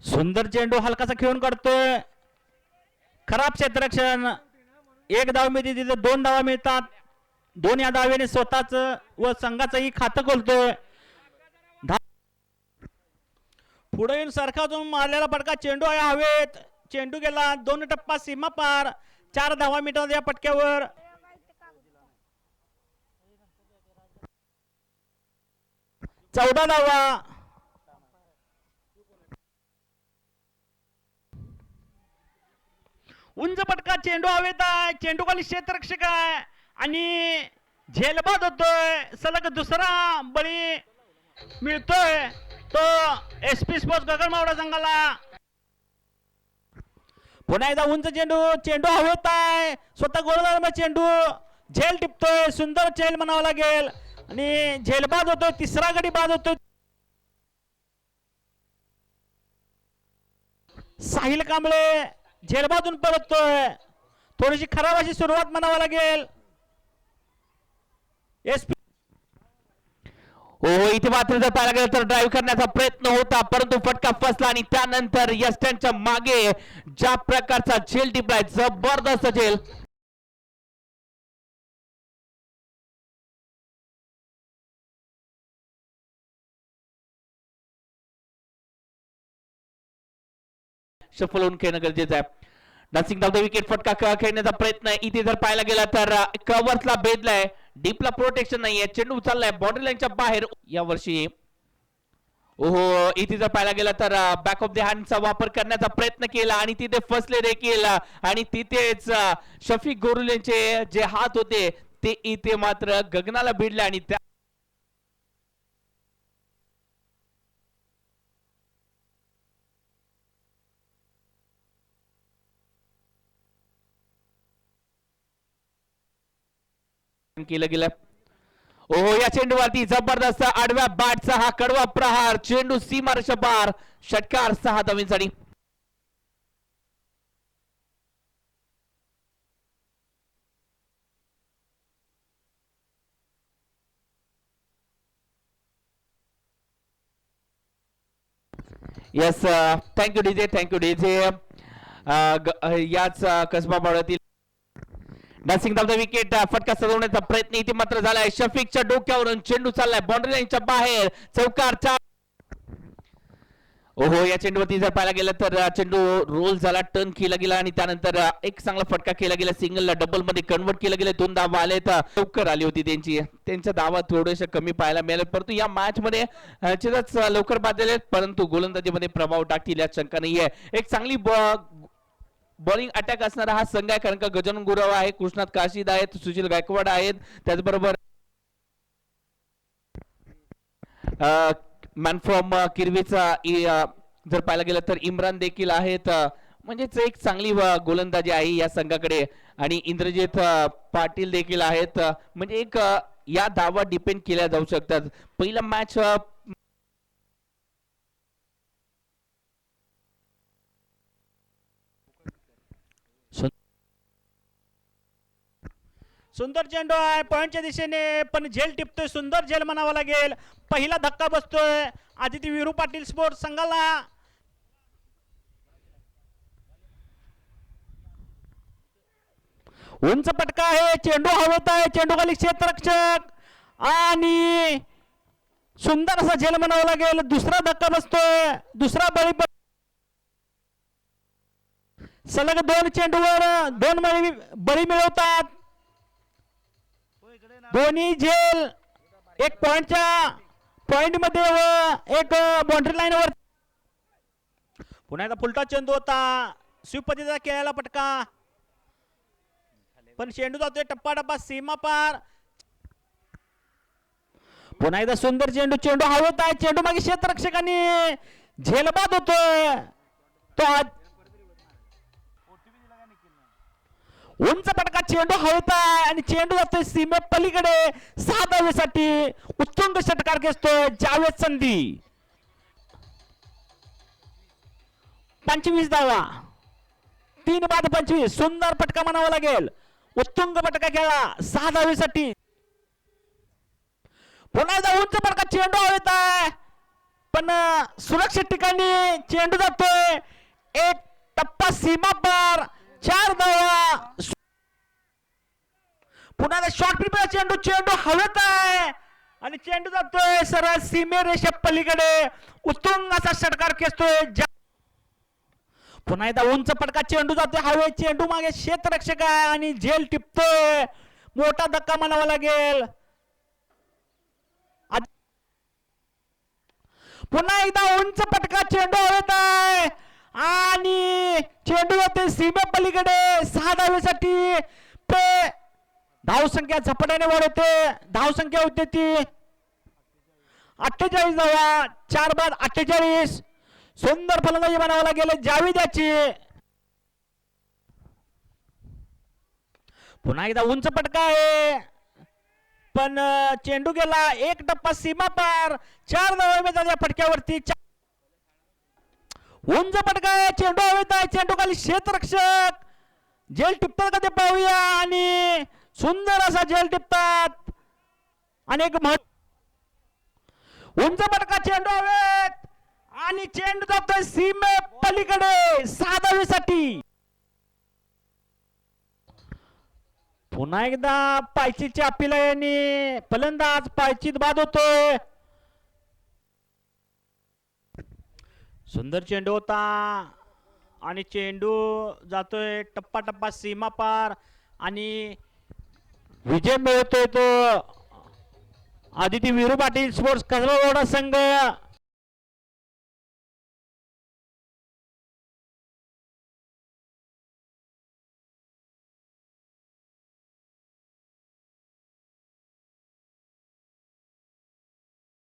सुंदर चेंडू हलकासा खेळून काढतोय. खराब क्षेत्ररक्षण. एक धाव मिळते तिथे 2 धावा मिळतात. 2 या धावेने स्वतःच व संघाचंही खातं खोलतोय. पुढे येऊन सरखातून मारलेला फटका. चेंडू आहे हवेत. चेंडू गेला 2 टप्पा सीमा पार. 4 धावा मिळतात या पटक्यावर. 14 धावा. उंच पटका. चेंडू हवेत आहे. चेंडू खाली क्षेत्ररक्षक आहे आणि झेलबाद होतोय. सलग दुसरा बळी मिळतोय तो एसपी स्पोर्ट्स गगनबावडा संघाला. पुन्हा एकदा उंच चेंडू. चेंडू हवेत आहे. स्वतः गोलंदाज चेंडू झेल टिपतोय. सुंदर झेल म्हणावं लागेल आणि झेलबाद होतोय. तिसरा गडी बाद होतोय. साहिल कांबळे झेलबादून परततोय. थोडीशी खराब अशी सुरुवात म्हणावं लागेल. एसपी हो इथे मात्र जर पाहायला गेलं तर ड्राईव्ह करण्याचा प्रयत्न होता परंतु फटका फसला आणि त्यानंतर यस्टनच्या मागे ज्या प्रकारचा झेल टिपलाय जबरदस्त झेल. सफल होऊन खेळणं गरजेचं आहे. डान्सिंग धाव विकेट फटका खेळण्याचा प्रयत्न इथे जर पाहायला गेला तर कव्हर्सला भेदलाय. डीपला प्रोटेक्शन नाहीये. चेंडू उचललाय बाउंड्री लाईनच्या बाहेर. या वर्षी ओहो इथे जर पाहायला गेला तर बॅक ऑफ द हँडचा वापर करण्याचा प्रयत्न केला आणि तिथे फसले देखील आणि तिथेच शफिक गोरुलेंचे जे हात होते ते इथे मात्र गगनाला भिडले आणि त्या केलं गेलं. ओहो या चेंडूवरती जबरदस्त आडव्या बॅटचा हा कडवा प्रहार. चेंडू सीमारेषा पार. षटकार 6 धावांसाठी. Yes thank you DJ. Thank you DJ. याच कसबा बावड्यातील डान्सिंग धावता विकेट फटका सजवण्याचा प्रयत्न इथे मात्र झालाय. शफिकच्या डोक्यावरून चेंडू चाललाय बाउंड्री लाईनच्या बाहेर. चौकार 4. ओहो या चेंडूवरती जर पाहायला गेलं तर चेंडू रोल झाला. टर्न केला गेला आणि त्यानंतर एक चांगला फटका केला गेला. सिंगलला डबल मध्ये कन्वर्ट केलं गेलं. 2 धावा आले तर लवकर आली होती त्यांच्या धावा थोडेसे कमी पाहायला मिळाले परंतु या मॅच मध्ये लवकर बाद झाले परंतु गोलंदाजीमध्ये प्रभाव टाकतील यात शंका नाहीये. एक चांगली बॉलिंग अटॅक असणारा हा संघ आहे कारण का गजानन गुरव आहे. कृष्णात काशीद आहेत. सुशील गायकवाड आहेत. त्याचबरोबर मॅन फ्रॉम किरवीचा जर पाहायला गेलं तर इम्रान देखील आहेत. म्हणजेच एक चांगली गोलंदाजी आहे या संघाकडे आणि इंद्रजित पाटील देखील आहेत. म्हणजे एक या धावा डिपेंड केल्या जाऊ शकतात. पहिला मॅच सुंदर चेंडू आहे पॉइंटच्या दिशेने पण झेल टिपतोय. सुंदर झेल म्हणावा लागेल. पहिला धक्का बसतोय आदिती विरू पाटील स्पोर्ट्स संघाला. उंच पटका आहे. चेंडू हवेत आहे. चेंडू खाली क्षेत्ररक्षक आणि सुंदर असा झेल म्हणावा लागेल. दुसरा धक्का बसतोय. दुसरा बळी. सलग 2 चेंडूवर 2 बळी मिळवतात. दोन्ही झेल एक पॉइंट मध्ये व एक बाउंड्री लाईन वर. पुन्हा एकदा फुलटा चेंडू होता. स्वीप पद्धतीचा केलेला पटका पण चेंडू जातोय टप्पा टप्पा सीमा पार. पुन्हा एकदा सुंदर चेंडू. चेंडू हवेत आहे. चेंडू मागे क्षेत्ररक्षकांनी झेलबाद होतोय तो. उंच पटका. चेंडू हवेत आहे आणि चेंडू जातोय सीमे पलीकडे. 6 धावेसाठी उत्तुंग षटकार घेतोय जावेद संधी. 25 धावा. 3 बाद 25. सुंदर पटका म्हणावा लागेल. उत्तुंग पटका खेळला 6 धावेसाठी. पुन्हा एकदा उंच पटका. चेंडू हवेत आहे. पण सुरक्षित ठिकाणी चेंडू जातोय, एक टप्पा सीमा पार, 4 धावा. पुन्हा शॉर्ट पिच चेंडू, चेंडू हवेत आहे आणि चेंडू जातोय सरळ सीमेरेषे पलीकडे, उत्तुंग असा षटकार खेचतोय. पुन्हा एकदा उंच पटका चेंडू जातोय हवे, चेंडू मागे क्षेत्ररक्षक आहे आणि झेल टिपतोय. मोठा धक्का म्हणावा लागेल. पुन्हा एकदा उंच पटका चेंडू हवेत आहे आणि चेंडू जाते सीमे पलीकडे. 6 धावेसाठी धावसंख्या झपाट्याने वाढवते. धावसंख्या होते ती 48 धावा, 4 बाद 48. सुंदर फलंदाजी म्हणावं लागेल जावेदाची. पुन्हा एकदा उंच पटका आहे पण चेंडू गेला, एक टप्पा सीमा पार, 4 धावा मिळतात या फटक्यावरती. उंच पटका आहे, चेंडू हवेत आहे, चेंडू खाली क्षेत्ररक्षक जेल टिपतात का ते पाहूया. आणि सुंदर असा जेल टिपतात आणि एक उंच पटका चेंडू हवेत आणि चेंडू जातोय सीमे पलीकडे 6 धावेसाठी. पुन्हा एकदा पायचीच्या अपिलायाने फलंदाज पायचीत बाद होतोय. सुंदर चेंडू होता आणि चेंडू जातोय टप्पा टप्पा सीमा पार आणि विजय मिळवतोय तो आदिती विरू पाटील स्पोर्ट्स कसबा संघ.